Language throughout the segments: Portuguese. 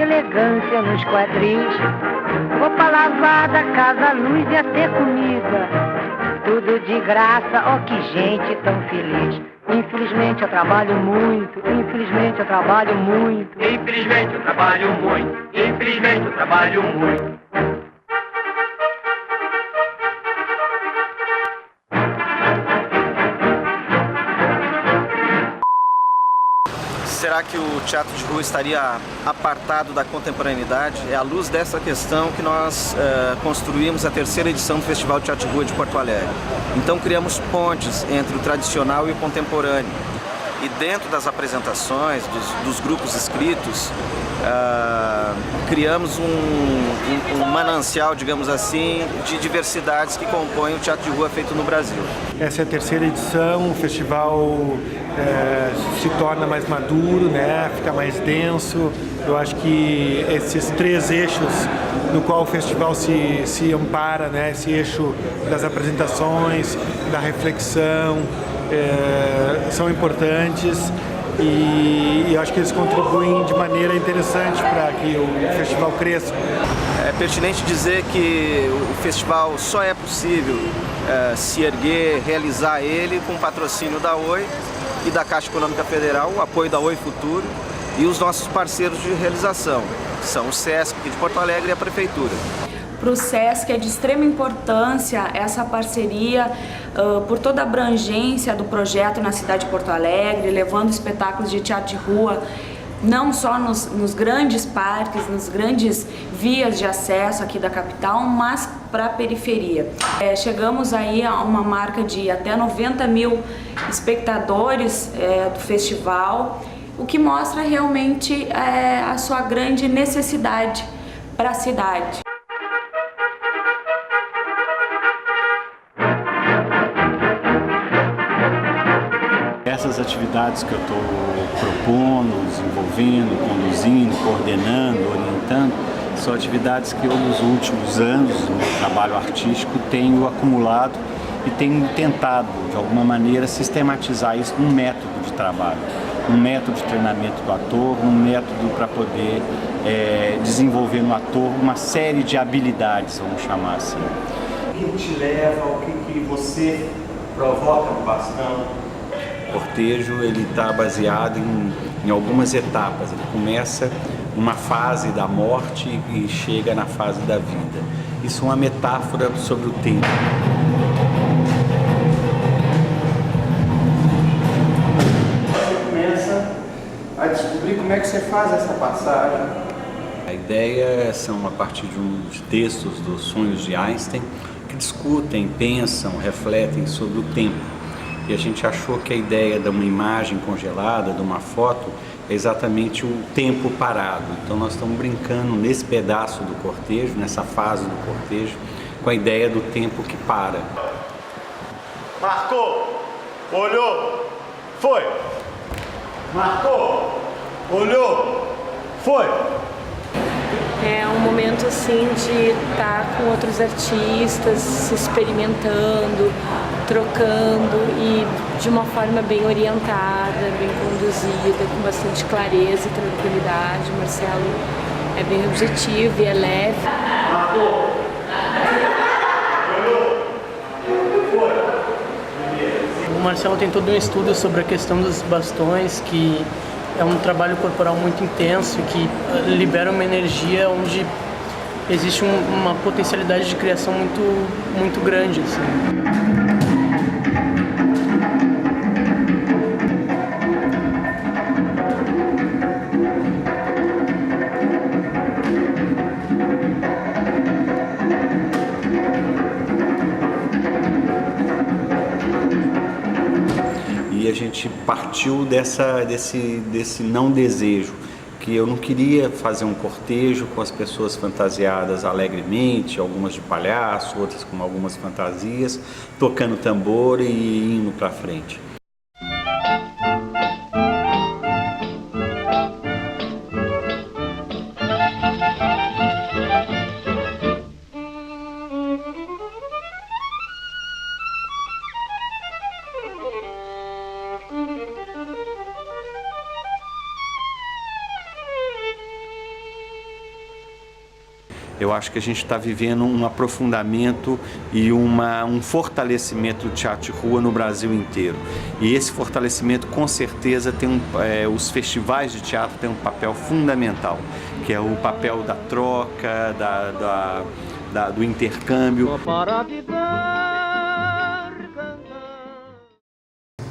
elegância nos quadris. Vou pra lavada, casa, luz e até comida. Tudo de graça, ó que gente tão feliz. Infelizmente eu trabalho muito, infelizmente eu trabalho muito. Infelizmente eu trabalho muito, infelizmente eu trabalho muito. Será que o teatro de rua estaria apartado da contemporaneidade? É à luz dessa questão que nós construímos a terceira edição do Festival de Teatro de Rua de Porto Alegre. Então criamos pontes entre o tradicional e o contemporâneo. E dentro das apresentações, dos grupos escritos, criamos um manancial, digamos assim, de diversidades que compõem o teatro de rua feito no Brasil. Essa é a terceira edição, o festival se torna mais maduro, né? Fica mais denso. Eu acho que esses três eixos no qual o festival se ampara, né? Esse eixo das apresentações, da reflexão, são importantes e eu acho que eles contribuem de maneira interessante para que o festival cresça. É pertinente dizer que o festival só é possível se erguer, realizar ele com o patrocínio da Oi e da Caixa Econômica Federal, o apoio da Oi Futuro e os nossos parceiros de realização, que são o SESC aqui de Porto Alegre e a Prefeitura. Para o SESC é de extrema importância essa parceria por toda a abrangência do projeto na cidade de Porto Alegre, levando espetáculos de teatro de rua não só nos grandes parques, nos grandes vias de acesso aqui da capital, mas para a periferia. Chegamos aí a uma marca de até 90 mil espectadores do festival, o que mostra realmente a sua grande necessidade para a cidade. Essas atividades que eu estou propondo, desenvolvendo, conduzindo, coordenando, orientando, são atividades que eu nos últimos anos, no meu trabalho artístico, tenho acumulado e tenho tentado, de alguma maneira, sistematizar isso num método de trabalho, num método de treinamento do ator, num método para poder desenvolver no ator uma série de habilidades, vamos chamar assim. O que te leva, o que você provoca no bastão? O cortejo ele está baseado em algumas etapas. Ele começa numa fase da morte e chega na fase da vida. Isso é uma metáfora sobre o tempo. Você começa a descobrir como é que você faz essa passagem. A ideia são a partir de textos dos sonhos de Einstein que discutem, pensam, refletem sobre o tempo. E a gente achou que a ideia de uma imagem congelada, de uma foto, é exatamente o tempo parado. Então nós estamos brincando nesse pedaço do cortejo, nessa fase do cortejo, com a ideia do tempo que para. Marcou, olhou, foi. Marcou, olhou, foi. É um momento assim de estar com outros artistas, se experimentando, trocando e de uma forma bem orientada, bem conduzida, com bastante clareza e tranquilidade. O Marcelo é bem objetivo e é leve. O Marcelo tem todo um estudo sobre a questão dos bastões, que é um trabalho corporal muito intenso, que libera uma energia onde existe uma potencialidade de criação muito grande, assim. E a gente partiu desse não desejo, que eu não queria fazer um cortejo com as pessoas fantasiadas alegremente, algumas de palhaço, outras com algumas fantasias, tocando tambor e indo para frente. Eu acho que a gente está vivendo um aprofundamento e um fortalecimento do teatro de rua no Brasil inteiro. E esse fortalecimento, com certeza, os festivais de teatro têm um papel fundamental, que é o papel da troca, do intercâmbio.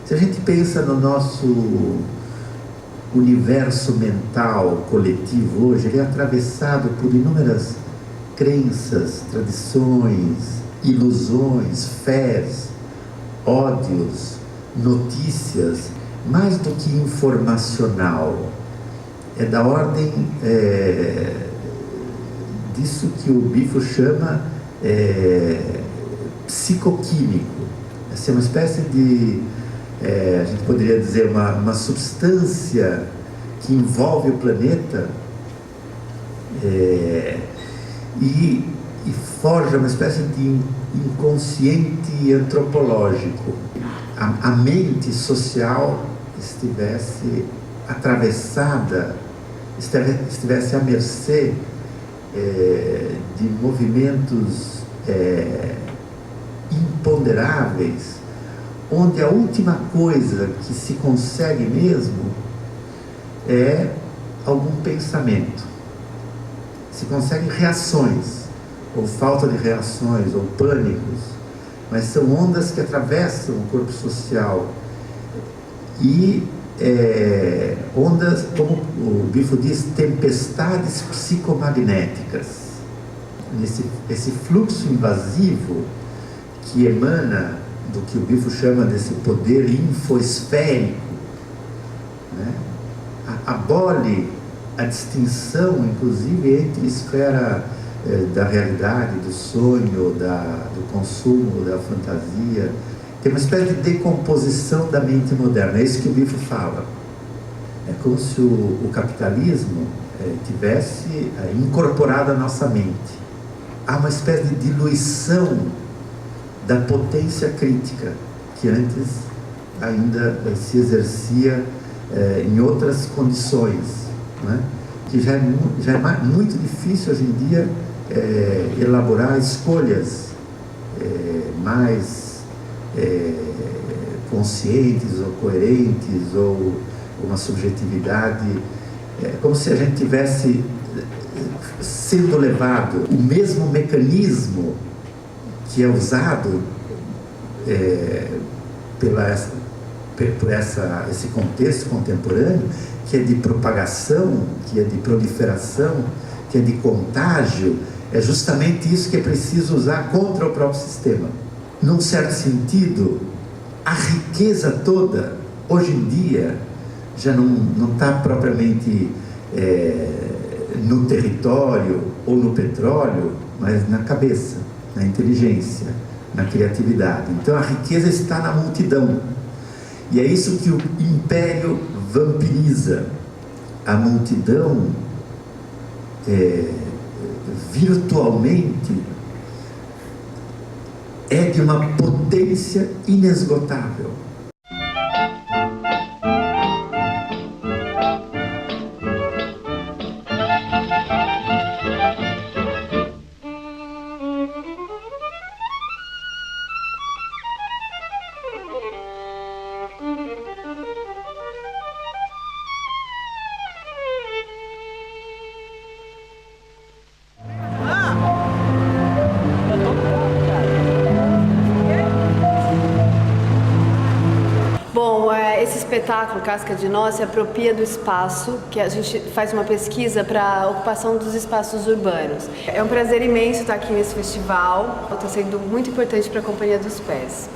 Se a gente pensa no nosso universo mental coletivo hoje, ele é atravessado por inúmeras crenças, tradições, ilusões, fés, ódios, notícias, mais do que informacional. É da ordem disso que o Bifo chama psicoquímico. Essa é uma espécie de, a gente poderia dizer, uma substância que envolve o planeta e forja uma espécie de inconsciente antropológico. A mente social estivesse atravessada, estivesse à mercê de movimentos imponderáveis, onde a última coisa que se consegue mesmo é algum pensamento. Se conseguem reações, ou falta de reações, ou pânicos, mas são ondas que atravessam o corpo social e ondas, como o Bifo diz, tempestades psicomagnéticas. Esse fluxo invasivo que emana do que o Bifo chama desse poder infosférico, né? Abole a distinção, inclusive, entre esfera da realidade, do sonho, do consumo, da fantasia. Tem uma espécie de decomposição da mente moderna, é isso que o Bifo fala. É como se o capitalismo tivesse incorporado à nossa mente. Há uma espécie de diluição da potência crítica, que antes ainda se exercia em outras condições, né? Que já é muito difícil hoje em dia elaborar escolhas mais conscientes ou coerentes, ou uma subjetividade, como se a gente tivesse sendo levado o mesmo mecanismo que é usado por esse contexto contemporâneo, que é de propagação, que é de proliferação, que é de contágio. É justamente isso que é preciso usar contra o próprio sistema. Num certo sentido, a riqueza toda, hoje em dia, já não está propriamente no território ou no petróleo, mas na cabeça, na inteligência, na criatividade. Então a riqueza está na multidão. E é isso que o império vampiriza. A multidão virtualmente é de uma potência inesgotável. Esse espetáculo, Casca de Nó, se apropria do espaço, que a gente faz uma pesquisa para a ocupação dos espaços urbanos. É um prazer imenso estar aqui nesse festival, está sendo muito importante para a Companhia dos Pés.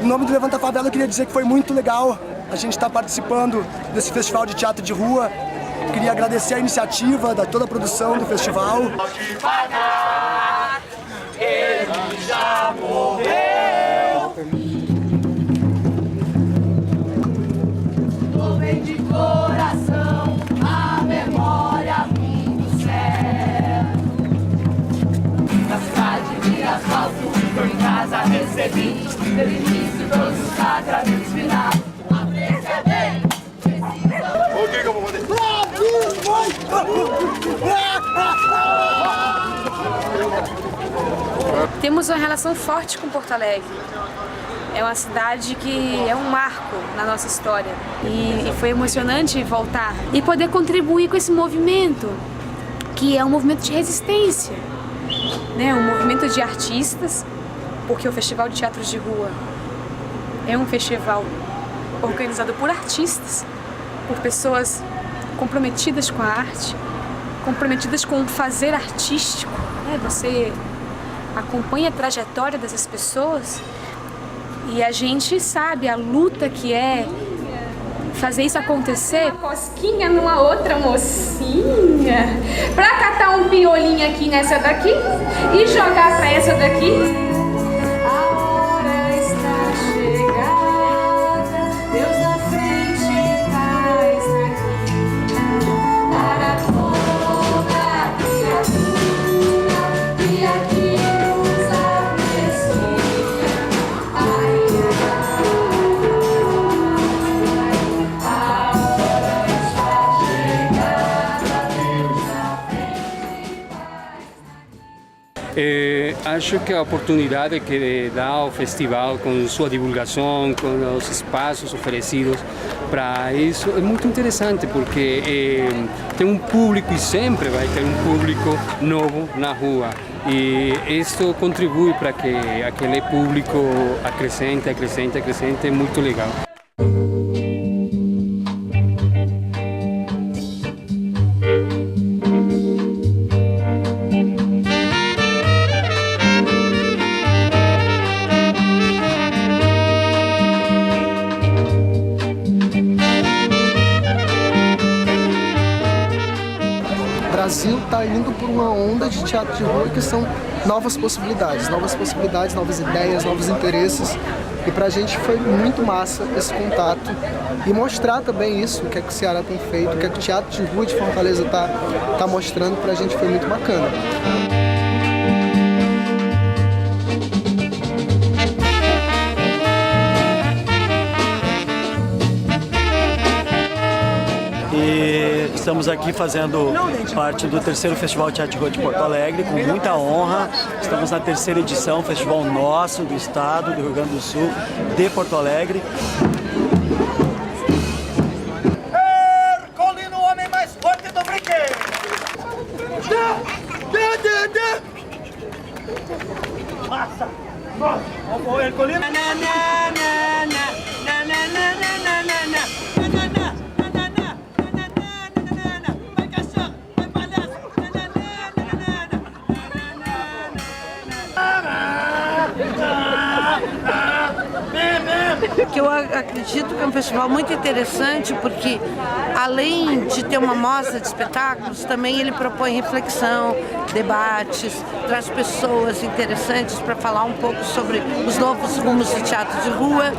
Em nome do Levanta Favela, eu queria dizer que foi muito legal a gente estar participando desse festival de teatro de rua. Eu queria agradecer a iniciativa da toda a produção do festival. Ele já morreu. presídios, benefício todos os sacramentos finados. A polícia vem, precisa. O que eu vou fazer? Temos uma relação forte com Porto Alegre. É uma cidade que é um marco na nossa história e foi emocionante voltar e poder contribuir com esse movimento, que é um movimento de resistência, né? Um movimento de artistas, porque o Festival de Teatro de Rua é um festival organizado por artistas, por pessoas comprometidas com a arte, comprometidas com o fazer artístico, né? Você acompanha a trajetória dessas pessoas e a gente sabe a luta que é fazer isso acontecer. Uma cosquinha numa outra mocinha, pra catar um piolinho aqui nessa daqui e jogar pra essa daqui. A hora está chegada, Deus na frente, paz aqui, para toda a criatura que aqui nos aprecia. Acho que a oportunidade que dá o festival com sua divulgação, com os espaços oferecidos para isso é muito interessante, porque tem um público e sempre vai ter um público novo na rua. E isso contribui para que aquele público acrescente, é muito legal. O Brasil está indo por uma onda de teatro de rua que são novas possibilidades, novas ideias, novos interesses. E pra gente foi muito massa esse contato e mostrar também isso, o que é que o Ceará tem feito, o que é que o Teatro de Rua de Fortaleza tá mostrando, pra gente foi muito bacana. E estamos aqui fazendo parte do terceiro Festival de Teatro de Rua de Porto Alegre, com muita honra. Estamos na terceira edição, festival nosso, do estado, do Rio Grande do Sul, de Porto Alegre. Herculino, o homem mais forte do brinquedo! Massa! Vamos, Herculino! Que eu acredito que é um festival muito interessante, porque além de ter uma mostra de espetáculos, também ele propõe reflexão, debates, traz pessoas interessantes para falar um pouco sobre os novos rumos do teatro de rua.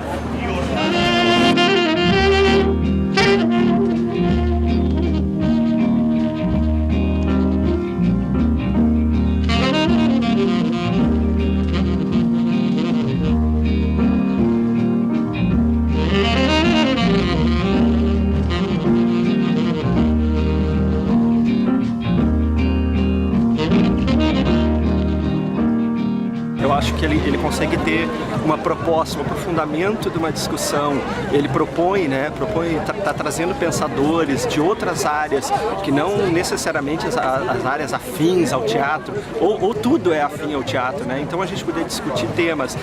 Eu acho que ele consegue ter uma proposta, um aprofundamento de uma discussão. Ele propõe, tá trazendo pensadores de outras áreas, que não necessariamente as áreas afins ao teatro, ou tudo é afim ao teatro, né? Então a gente poder discutir temas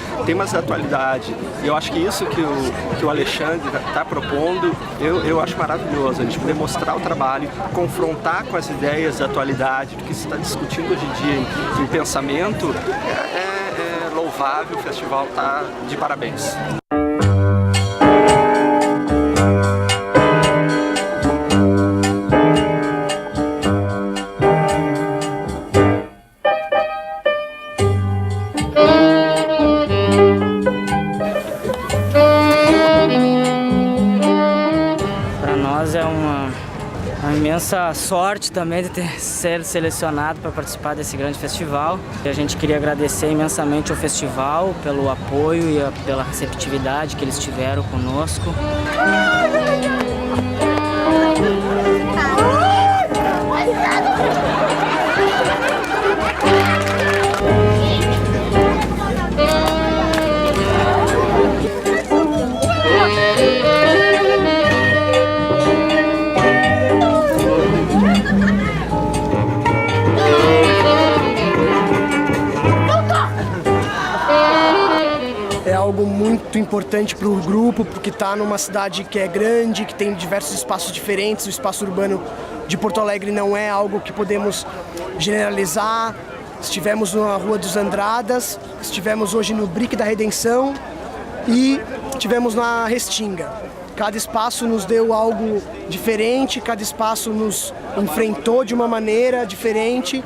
da atualidade. E eu acho que isso que o Alexandre está propondo, eu acho maravilhoso. A gente poder mostrar o trabalho, confrontar com as ideias da atualidade, do que se está discutindo hoje em dia em pensamento, é louvável. O festival está de parabéns. Para nós é uma uma imensa sorte também de ter sido selecionado para participar desse grande festival. E a gente queria agradecer imensamente ao festival pelo apoio e pela receptividade que eles tiveram conosco. É algo muito importante para o grupo, porque está numa cidade que é grande, que tem diversos espaços diferentes. O espaço urbano de Porto Alegre não é algo que podemos generalizar. Estivemos na Rua dos Andradas, estivemos hoje no Brick da Redenção e estivemos na Restinga. Cada espaço nos deu algo diferente, cada espaço nos enfrentou de uma maneira diferente.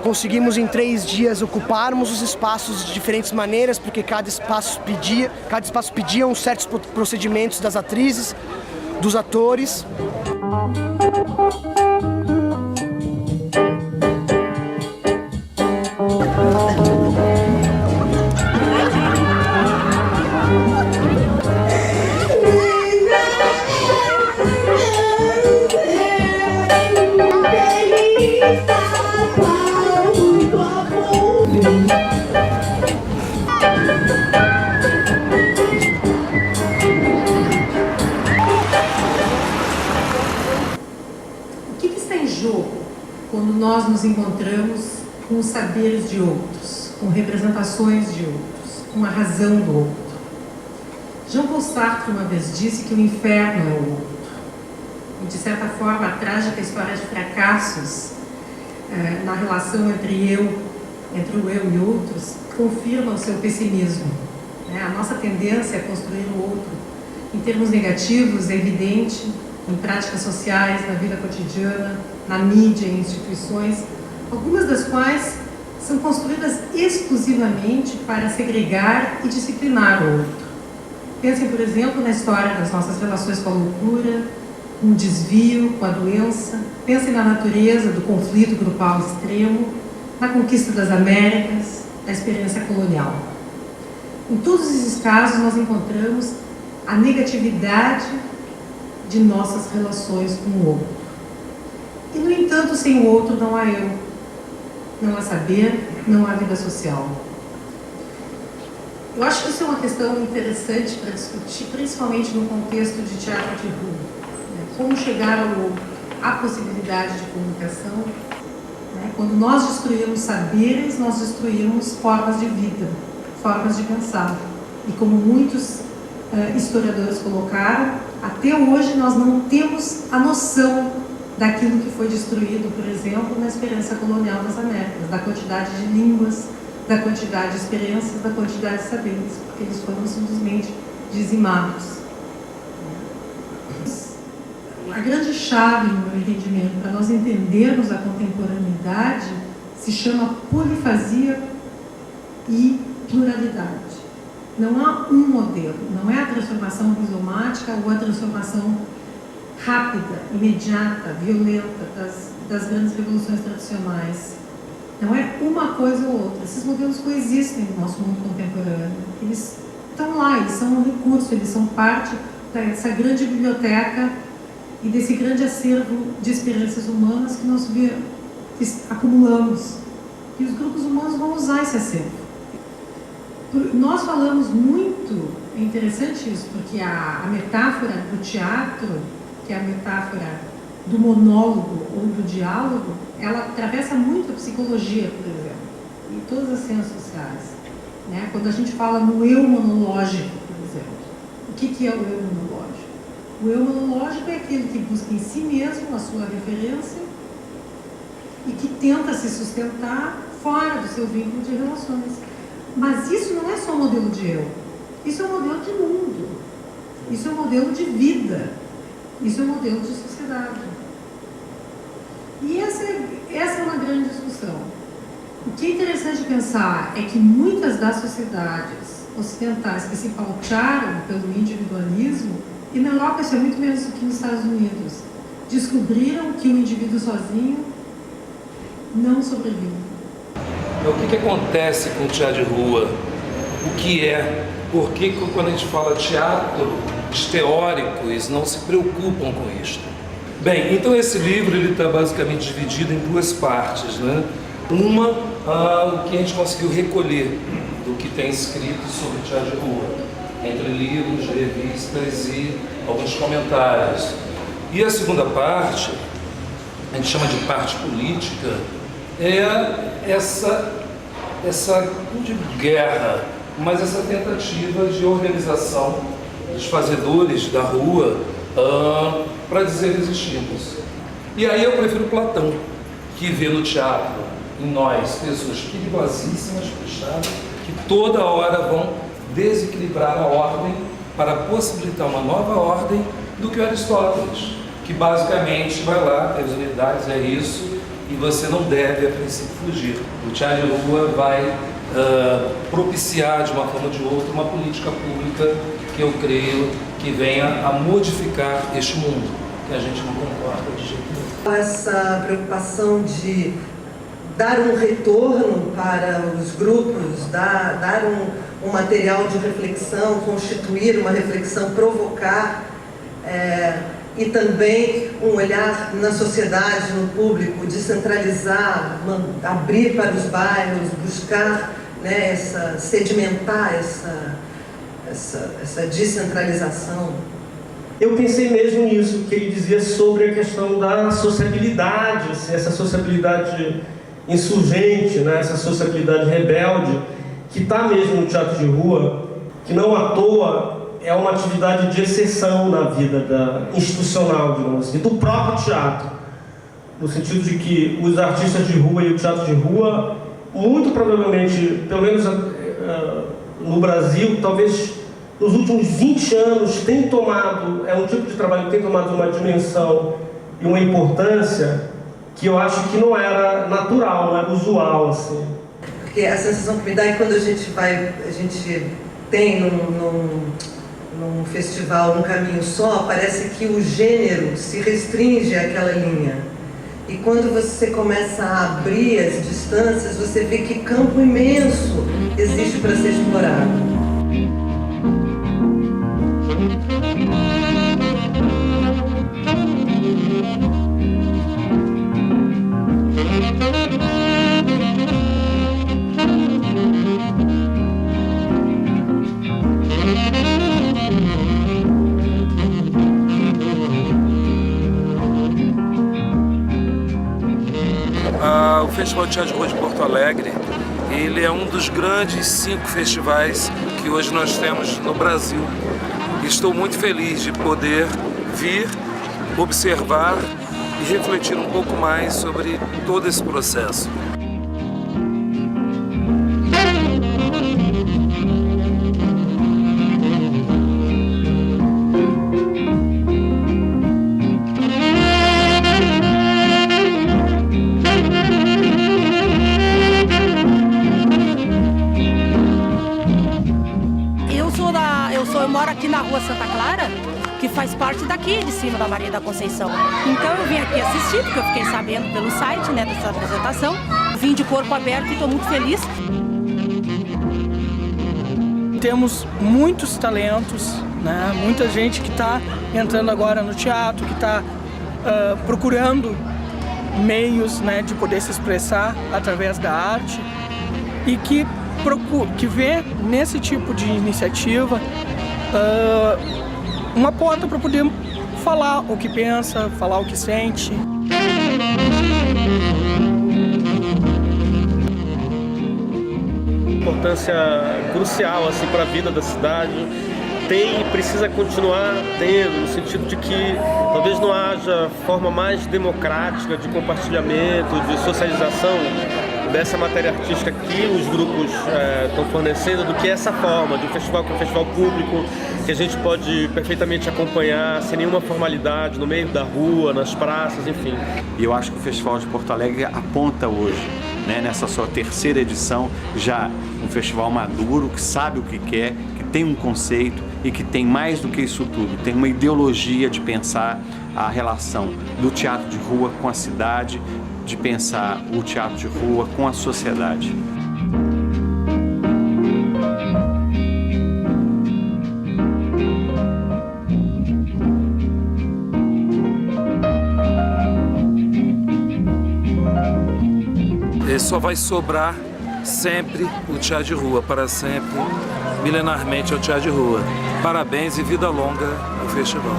Conseguimos em 3 dias ocuparmos os espaços de diferentes maneiras, porque cada espaço pedia uns certos procedimentos das atrizes, dos atores. O que está em jogo quando nós nos encontramos com os saberes de outros, com representações de outros, com a razão do outro? Jean Paul Sartre uma vez disse que o inferno é o outro. E, de certa forma, a trágica história de fracassos na relação entre o eu e outros, confirma o seu pessimismo. A nossa tendência a construir o outro em termos negativos é evidente em práticas sociais, na vida cotidiana, na mídia, em instituições, algumas das quais são construídas exclusivamente para segregar e disciplinar o outro. Pensem, por exemplo, na história das nossas relações com a loucura, com o desvio, com a doença. Pensem na natureza do conflito grupal extremo, na conquista das Américas, na experiência colonial. Em todos esses casos, nós encontramos a negatividade de nossas relações com o outro. E, no entanto, sem o outro não há eu, não há saber, não há vida social. Eu acho que isso é uma questão interessante para discutir, principalmente no contexto de teatro de rua. Como chegar ao outro, a possibilidade de comunicação. Quando nós destruímos saberes, nós destruímos formas de vida, formas de pensar. E como muitos historiadores colocaram, até hoje nós não temos a noção daquilo que foi destruído, por exemplo, na experiência colonial das Américas, da quantidade de línguas, da quantidade de experiências, da quantidade de saberes, porque eles foram simplesmente dizimados. A grande chave, no meu entendimento, para nós entendermos a contemporaneidade se chama polifasia e pluralidade. Não há um modelo, não é a transformação rizomática ou a transformação rápida, imediata, violenta das grandes revoluções tradicionais. Não é uma coisa ou outra. Esses modelos coexistem no nosso mundo contemporâneo. Eles estão lá, eles são um recurso, eles são parte dessa grande biblioteca e desse grande acervo de experiências humanas que nós acumulamos. E os grupos humanos vão usar esse acervo. Nós falamos muito, é interessante isso, porque a metáfora do teatro, que é a metáfora do monólogo ou do diálogo, ela atravessa muito a psicologia, por exemplo, e todas as ciências sociais. Quando a gente fala no eu monológico, por exemplo, o que é o eu monológico? O eu monológico é aquele que busca em si mesmo a sua referência e que tenta se sustentar fora do seu vínculo de relações. Mas isso não é só um modelo de eu, isso é um modelo de mundo, isso é um modelo de vida, isso é um modelo de sociedade. E essa é uma grande discussão. O que é interessante pensar é que muitas das sociedades ocidentais que se pautaram pelo individualismo, e na Europa isso é muito menos do que nos Estados Unidos, descobriram que o indivíduo sozinho não sobrevive. O que acontece com o teatro de rua? O que é? Por que quando a gente fala teatro, os teóricos não se preocupam com isto? Bem, então esse livro está basicamente dividido em duas partes, né? Uma, o que a gente conseguiu recolher do que tem escrito sobre teatro de rua, entre livros, revistas e alguns comentários. E a segunda parte, a gente chama de parte política, é essa não digo guerra, mas essa tentativa de organização dos fazedores da rua para dizer existimos. E aí eu prefiro Platão, que vê no teatro, em nós, pessoas perigosíssimas, fechadas, que toda hora vão desequilibrar a ordem para possibilitar uma nova ordem do que Aristóteles, que basicamente vai lá, as unidades é isso, e você não deve, a princípio, fugir. O teatro de rua vai propiciar, de uma forma ou de outra, uma política pública que eu creio que venha a modificar este mundo, que a gente não concorda de jeito nenhum. Essa preocupação de dar um retorno para os grupos, dar um material de reflexão, constituir uma reflexão, provocar, e também um olhar na sociedade, no público, descentralizar, abrir para os bairros, buscar, né, sedimentar essa descentralização. Eu pensei mesmo nisso, que ele dizia sobre a questão da sociabilidade, essa sociabilidade insurgente, né, essa sociabilidade rebelde, que está mesmo no teatro de rua, que não à toa é uma atividade de exceção na vida institucional, digamos assim, do próprio teatro, no sentido de que os artistas de rua e o teatro de rua, muito provavelmente, pelo menos no Brasil, talvez nos últimos 20 anos, tem tomado, é um tipo de trabalho que tem tomado uma dimensão e uma importância que eu acho que não era natural, não era usual, assim. Porque a sensação que me dá é que quando a gente tem num festival, num caminho só, parece que o gênero se restringe àquela linha. E quando você começa a abrir as distâncias, você vê que campo imenso existe para ser explorado. O Festival de Teatro de Rua de Porto Alegre, ele é um dos grandes 5 festivais que hoje nós temos no Brasil. Estou muito feliz de poder vir, observar e refletir um pouco mais sobre todo esse processo. Eu moro aqui na Rua Santa Clara, que faz parte daqui de cima da Maria da Conceição. Então eu vim aqui assistir, porque eu fiquei sabendo pelo site, né, dessa apresentação. Vim de corpo aberto e estou muito feliz. Temos muitos talentos, né, muita gente que está entrando agora no teatro, que está procurando meios, né, de poder se expressar através da arte e que vê nesse tipo de iniciativa uma porta para poder falar o que pensa, falar o que sente. Importância crucial assim, para a vida da cidade. Tem e precisa continuar tendo, no sentido de que talvez não haja forma mais democrática de compartilhamento, de socialização dessa matéria artística que os grupos estão fornecendo do que essa forma de um festival que é um festival público, que a gente pode perfeitamente acompanhar sem nenhuma formalidade, no meio da rua, nas praças, enfim. E eu acho que o Festival de Porto Alegre aponta hoje, né, nessa sua terceira edição, já um festival maduro, que sabe o que quer, que tem um conceito e que tem mais do que isso tudo, tem uma ideologia de pensar a relação do teatro de rua com a cidade, de pensar o teatro de rua com a sociedade. Só vai sobrar sempre o teatro de rua, para sempre, milenarmente, é o teatro de rua. Parabéns e vida longa ao festival.